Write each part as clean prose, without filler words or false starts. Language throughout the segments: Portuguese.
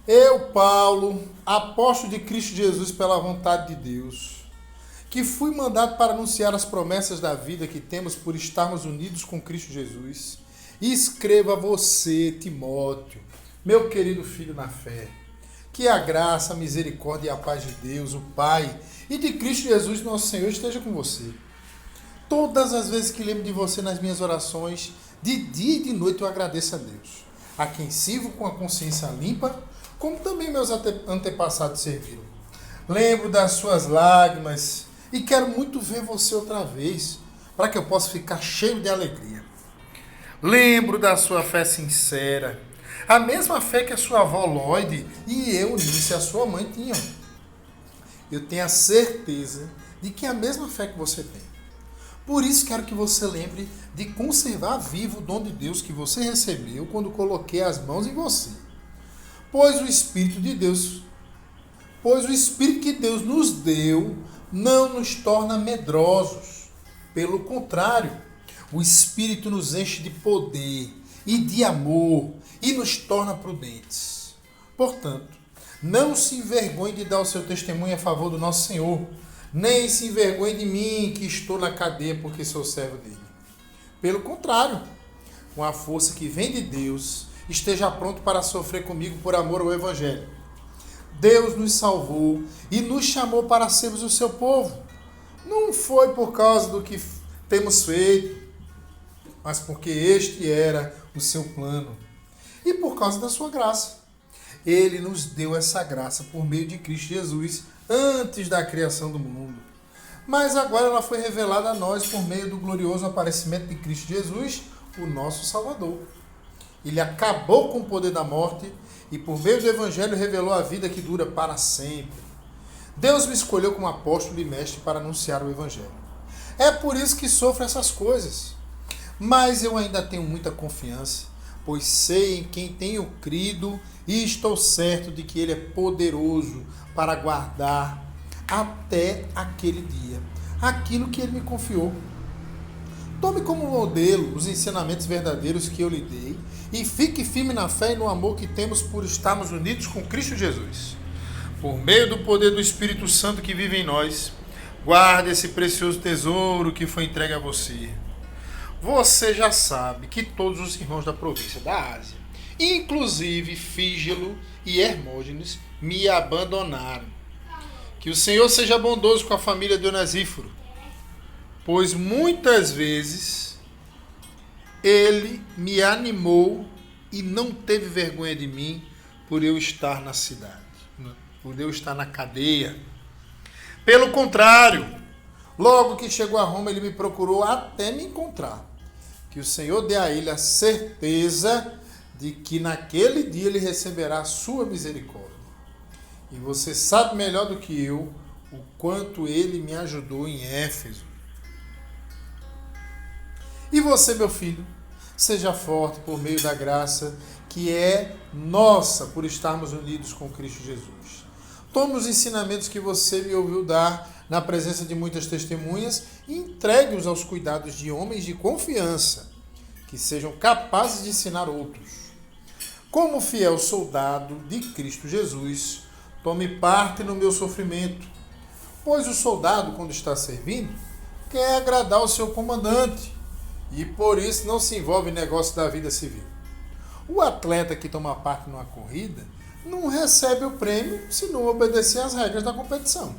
Eu, Paulo, apóstolo de Cristo Jesus pela vontade de Deus, que fui mandado para anunciar as promessas da vida que temos por estarmos unidos com Cristo Jesus, escrevo a você, Timóteo, meu querido filho na fé, que a graça, a misericórdia e a paz de Deus, o Pai, e de Cristo Jesus, nosso Senhor, esteja com você. Todas as vezes que lembro de você nas minhas orações, de dia e de noite eu agradeço a Deus, a quem sirvo com a consciência limpa, como também meus antepassados serviram. Lembro das suas lágrimas e quero muito ver você outra vez, para que eu possa ficar cheio de alegria. Lembro da sua fé sincera, a mesma fé que a sua avó Lloyd e Eunice, a sua mãe, tinham. Eu tenho a certeza de que é a mesma fé que você tem. Por isso quero que você lembre de conservar vivo o dom de Deus que você recebeu quando coloquei as mãos em você. Pois o Espírito que Deus nos deu não nos torna medrosos. Pelo contrário, o Espírito nos enche de poder e de amor e nos torna prudentes. Portanto, não se envergonhe de dar o seu testemunho a favor do nosso Senhor, nem se envergonhe de mim, que estou na cadeia porque sou servo dele. Pelo contrário, com a força que vem de Deus, esteja pronto para sofrer comigo por amor ao Evangelho. Deus nos salvou e nos chamou para sermos o seu povo. Não foi por causa do que temos feito, mas porque este era o seu plano. E por causa da sua graça. Ele nos deu essa graça por meio de Cristo Jesus antes da criação do mundo. Mas agora ela foi revelada a nós por meio do glorioso aparecimento de Cristo Jesus, o nosso Salvador. Ele acabou com o poder da morte e por meio do Evangelho revelou a vida que dura para sempre. Deus me escolheu como apóstolo e mestre para anunciar o Evangelho. É por isso que sofro essas coisas. Mas eu ainda tenho muita confiança, pois sei em quem tenho crido e estou certo de que Ele é poderoso para guardar até aquele dia aquilo que Ele me confiou. Tome como modelo os ensinamentos verdadeiros que eu lhe dei e fique firme na fé e no amor que temos por estarmos unidos com Cristo Jesus. Por meio do poder do Espírito Santo que vive em nós, guarde esse precioso tesouro que foi entregue a você. Você já sabe que todos os irmãos da província da Ásia, inclusive Fígelo e Hermógenes, me abandonaram. Que o Senhor seja bondoso com a família de Onesíforo, pois muitas vezes ele me animou e não teve vergonha de mim por eu estar na cidade, por eu estar na cadeia. Pelo contrário, logo que chegou a Roma, ele me procurou até me encontrar. Que o Senhor dê a ele a certeza de que naquele dia ele receberá a sua misericórdia. E você sabe melhor do que eu o quanto ele me ajudou em Éfeso. E você, meu filho, seja forte por meio da graça que é nossa por estarmos unidos com Cristo Jesus. Tome os ensinamentos que você me ouviu dar na presença de muitas testemunhas e entregue-os aos cuidados de homens de confiança, que sejam capazes de ensinar outros. Como fiel soldado de Cristo Jesus, tome parte no meu sofrimento, pois o soldado, quando está servindo, quer agradar o seu comandante e por isso não se envolve em negócio da vida civil. O atleta que toma parte numa corrida não recebe o prêmio se não obedecer às regras da competição.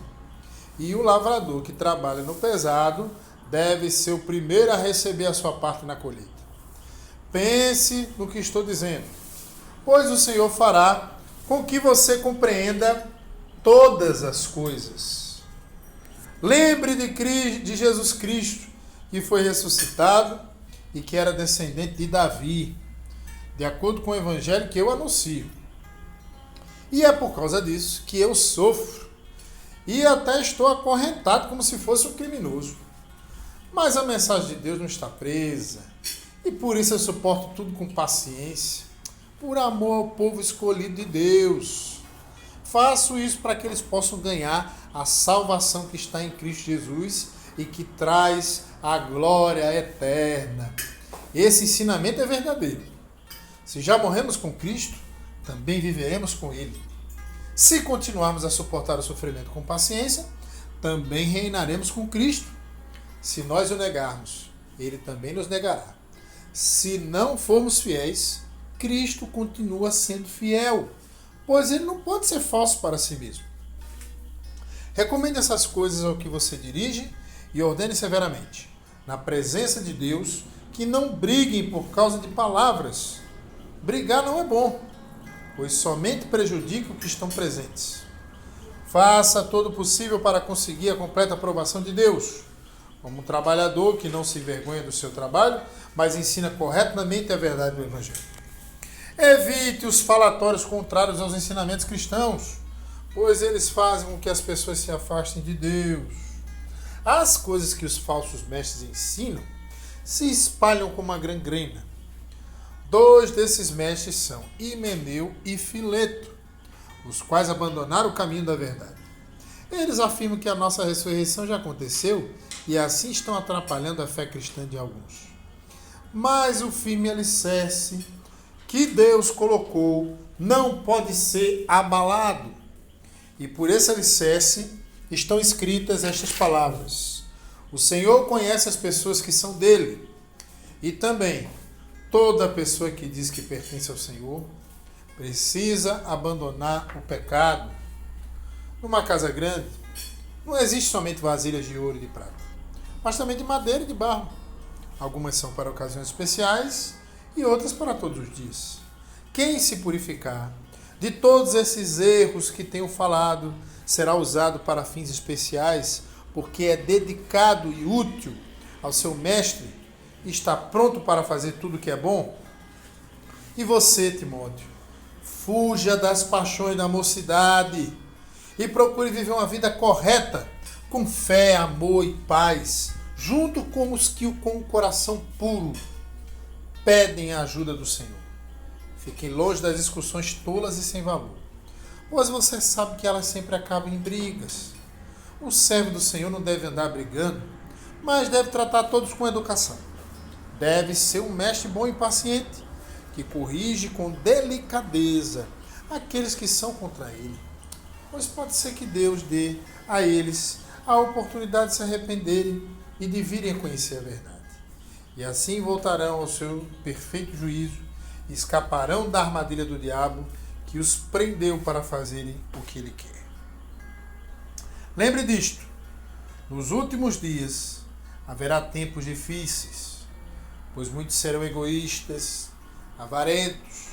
E o lavrador que trabalha no pesado deve ser o primeiro a receber a sua parte na colheita. Pense no que estou dizendo, pois o Senhor fará com que você compreenda todas as coisas. Lembre de Jesus Cristo, que foi ressuscitado e que era descendente de Davi, de acordo com o Evangelho que eu anuncio. E é por causa disso que eu sofro e até estou acorrentado como se fosse um criminoso. Mas a mensagem de Deus não está presa e por isso eu suporto tudo com paciência, por amor ao povo escolhido de Deus. Faço isso para que eles possam ganhar a salvação que está em Cristo Jesus e que traz a glória eterna. Esse ensinamento é verdadeiro. Se já morremos com Cristo, também viveremos com ele. Se continuarmos a suportar o sofrimento com paciência, também reinaremos com Cristo. Se nós o negarmos, ele também nos negará. Se não formos fiéis, Cristo continua sendo fiel, pois ele não pode ser falso para si mesmo. Recomende essas coisas ao que você dirige e ordene severamente, na presença de Deus, que não briguem por causa de palavras. Brigar não é bom, pois somente prejudica os que estão presentes. Faça todo o possível para conseguir a completa aprovação de Deus, como um trabalhador que não se envergonha do seu trabalho, mas ensina corretamente a verdade do Evangelho. Evite os falatórios contrários aos ensinamentos cristãos, pois eles fazem com que as pessoas se afastem de Deus. As coisas que os falsos mestres ensinam se espalham como uma gangrena. 2 desses mestres são Himeneu e Fileto, os quais abandonaram o caminho da verdade. Eles afirmam que a nossa ressurreição já aconteceu e assim estão atrapalhando a fé cristã de alguns. Mas o firme alicerce que Deus colocou não pode ser abalado. E por esse alicerce estão escritas estas palavras: o Senhor conhece as pessoas que são dele. E também, toda pessoa que diz que pertence ao Senhor precisa abandonar o pecado. Numa casa grande, não existe somente vasilhas de ouro e de prata, mas também de madeira e de barro. Algumas são para ocasiões especiais e outras para todos os dias. Quem se purificar de todos esses erros que tenho falado será usado para fins especiais, porque é dedicado e útil ao seu mestre e está pronto para fazer tudo o que é bom. E você, Timóteo, fuja das paixões da mocidade e procure viver uma vida correta, com fé, amor e paz, junto com os que com o coração puro pedem a ajuda do Senhor. Fiquem longe das discussões tolas e sem valor, pois você sabe que elas sempre acabam em brigas. O servo do Senhor não deve andar brigando, mas deve tratar todos com educação. Deve ser um mestre bom e paciente, que corrige com delicadeza aqueles que são contra ele, pois pode ser que Deus dê a eles a oportunidade de se arrependerem e de virem a conhecer a verdade. E assim voltarão ao seu perfeito juízo e escaparão da armadilha do diabo que os prendeu para fazerem o que ele quer. Lembre disto: nos últimos dias haverá tempos difíceis, pois muitos serão egoístas, avarentos,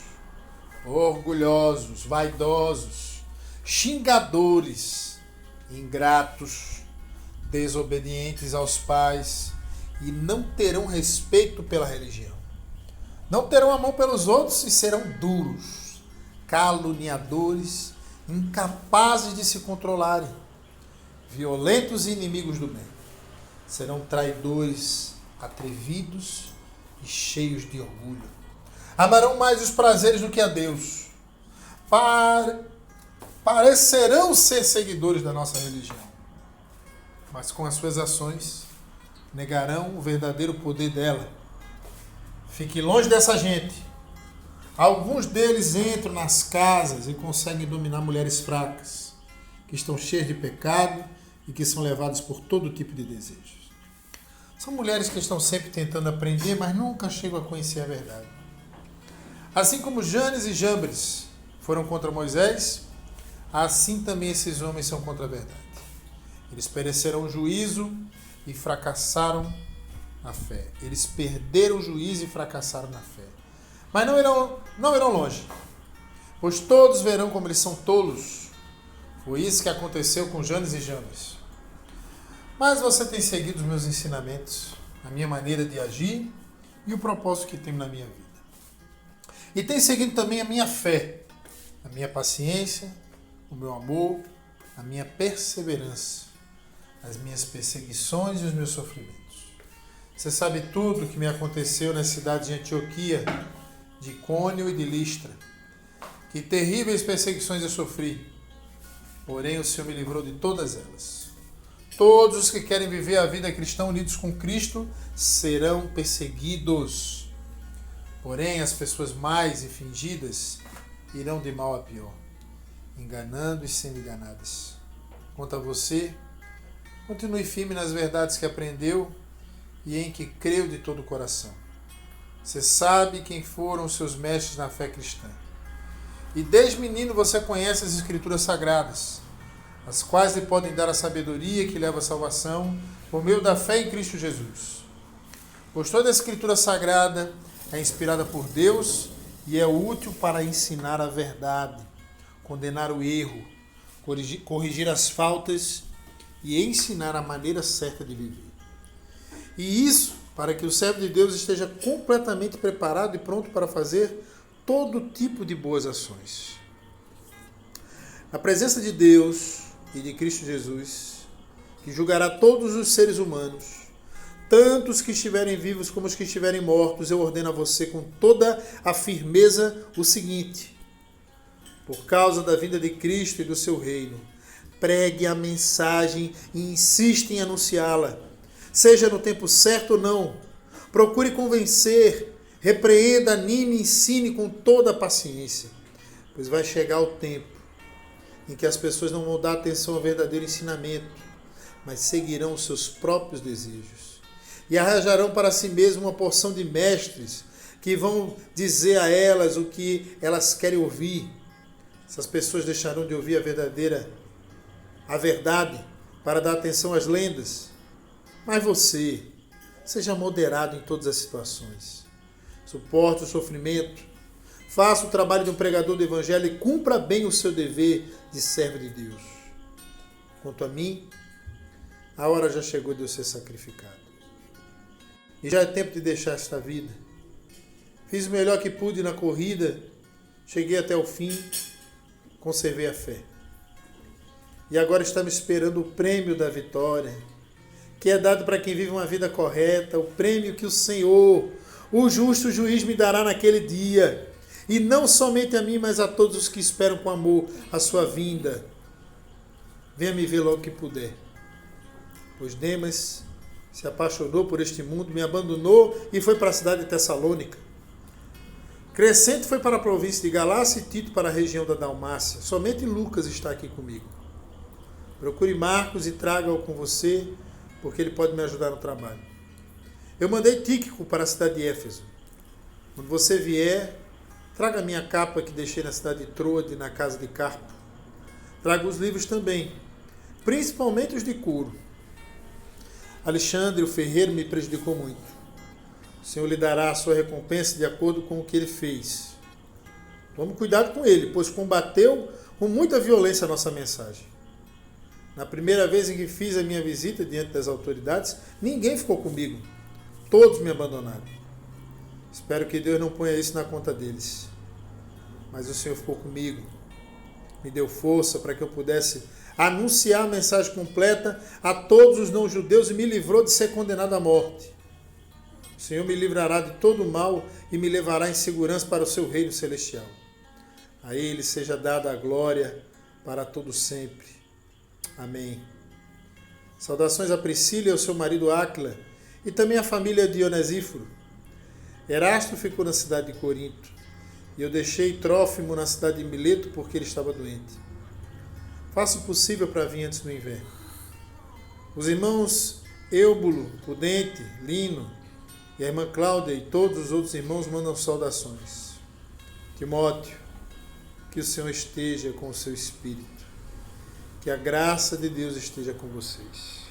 orgulhosos, vaidosos, xingadores, ingratos, desobedientes aos pais e não terão respeito pela religião. Não terão amor pelos outros e serão duros, caluniadores, incapazes de se controlarem, violentos e inimigos do bem. Serão traidores, atrevidos e cheios de orgulho. Amarão mais os prazeres do que a Deus. Parecerão ser seguidores da nossa religião, mas com as suas ações negarão o verdadeiro poder dela. Fique longe dessa gente. Alguns deles entram nas casas e conseguem dominar mulheres fracas, que estão cheias de pecado e que são levadas por todo tipo de desejos. São mulheres que estão sempre tentando aprender, mas nunca chegam a conhecer a verdade. Assim como Janes e Jambres foram contra Moisés, assim também esses homens são contra a verdade. Eles pereceram o juízo e fracassaram na fé. Eles perderam o juízo e fracassaram na fé. Mas não irão longe, pois todos verão como eles são tolos. Foi isso que aconteceu com Janes e Jambres. Mas você tem seguido os meus ensinamentos, a minha maneira de agir e o propósito que tenho na minha vida. E tem seguido também a minha fé, a minha paciência, o meu amor, a minha perseverança, as minhas perseguições e os meus sofrimentos. Você sabe tudo o que me aconteceu nas cidades de Antioquia, de Icônio e de Listra. Que terríveis perseguições eu sofri, porém o Senhor me livrou de todas elas. Todos os que querem viver a vida cristã unidos com Cristo serão perseguidos. Porém, as pessoas mais fingidas irão de mal a pior, enganando e sendo enganadas. Quanto a você, continue firme nas verdades que aprendeu e em que creu de todo o coração. Você sabe quem foram os seus mestres na fé cristã. E desde menino você conhece as Escrituras Sagradas, as quais lhe podem dar a sabedoria que leva à salvação por meio da fé em Cristo Jesus. Pois toda a Escritura Sagrada é inspirada por Deus e é útil para ensinar a verdade, condenar o erro, corrigir as faltas e ensinar a maneira certa de viver. E isso para que o servo de Deus esteja completamente preparado e pronto para fazer todo tipo de boas ações. Na presença de Deus e de Cristo Jesus, que julgará todos os seres humanos, tanto os que estiverem vivos como os que estiverem mortos, eu ordeno a você com toda a firmeza o seguinte: por causa da vinda de Cristo e do seu reino, pregue a mensagem e insista em anunciá-la, seja no tempo certo ou não. Procure convencer, repreenda, anime e ensine com toda a paciência, pois vai chegar o tempo em que as pessoas não vão dar atenção ao verdadeiro ensinamento, mas seguirão os seus próprios desejos e arranjarão para si mesmo uma porção de mestres que vão dizer a elas o que elas querem ouvir. Essas pessoas deixarão de ouvir a verdade, para dar atenção às lendas. Mas você, seja moderado em todas as situações. Suporte o sofrimento, faça o trabalho de um pregador do Evangelho e cumpra bem o seu dever de servo de Deus. Quanto a mim, a hora já chegou de eu ser sacrificado. E já é tempo de deixar esta vida. Fiz o melhor que pude na corrida, cheguei até o fim, conservei a fé. E agora está me esperando o prêmio da vitória, que é dado para quem vive uma vida correta, o prêmio que o Senhor, o justo juiz, me dará naquele dia. E não somente a mim, mas a todos os que esperam com amor a sua vinda. Venha me ver logo que puder. Pois Demas se apaixonou por este mundo, me abandonou e foi para a cidade de Tessalônica. Crescente foi para a província de Galácia e Tito para a região da Dalmácia. Somente Lucas está aqui comigo. Procure Marcos e traga-o com você, porque ele pode me ajudar no trabalho. Eu mandei Tíquico para a cidade de Éfeso. Quando você vier, traga a minha capa que deixei na cidade de Troade, na casa de Carpo. Traga os livros também, principalmente os de couro. Alexandre, o ferreiro, me prejudicou muito. O Senhor lhe dará a sua recompensa de acordo com o que ele fez. Tome cuidado com ele, pois combateu com muita violência a nossa mensagem. Na primeira vez em que fiz a minha visita diante das autoridades, ninguém ficou comigo. Todos me abandonaram. Espero que Deus não ponha isso na conta deles. Mas o Senhor ficou comigo. Me deu força para que eu pudesse anunciar a mensagem completa a todos os não-judeus e me livrou de ser condenado à morte. O Senhor me livrará de todo o mal e me levará em segurança para o seu reino celestial. A Ele seja dada a glória para todo sempre. Amém. Saudações a Priscila e ao seu marido Áquila e também à família de Onesíforo. Erasto ficou na cidade de Corinto e eu deixei Trófimo na cidade de Mileto porque ele estava doente. Faça o possível para vir antes do inverno. Os irmãos Eubulo, Pudente, Lino e a irmã Cláudia e todos os outros irmãos mandam saudações. Timóteo, que o Senhor esteja com o seu espírito. Que a graça de Deus esteja com vocês.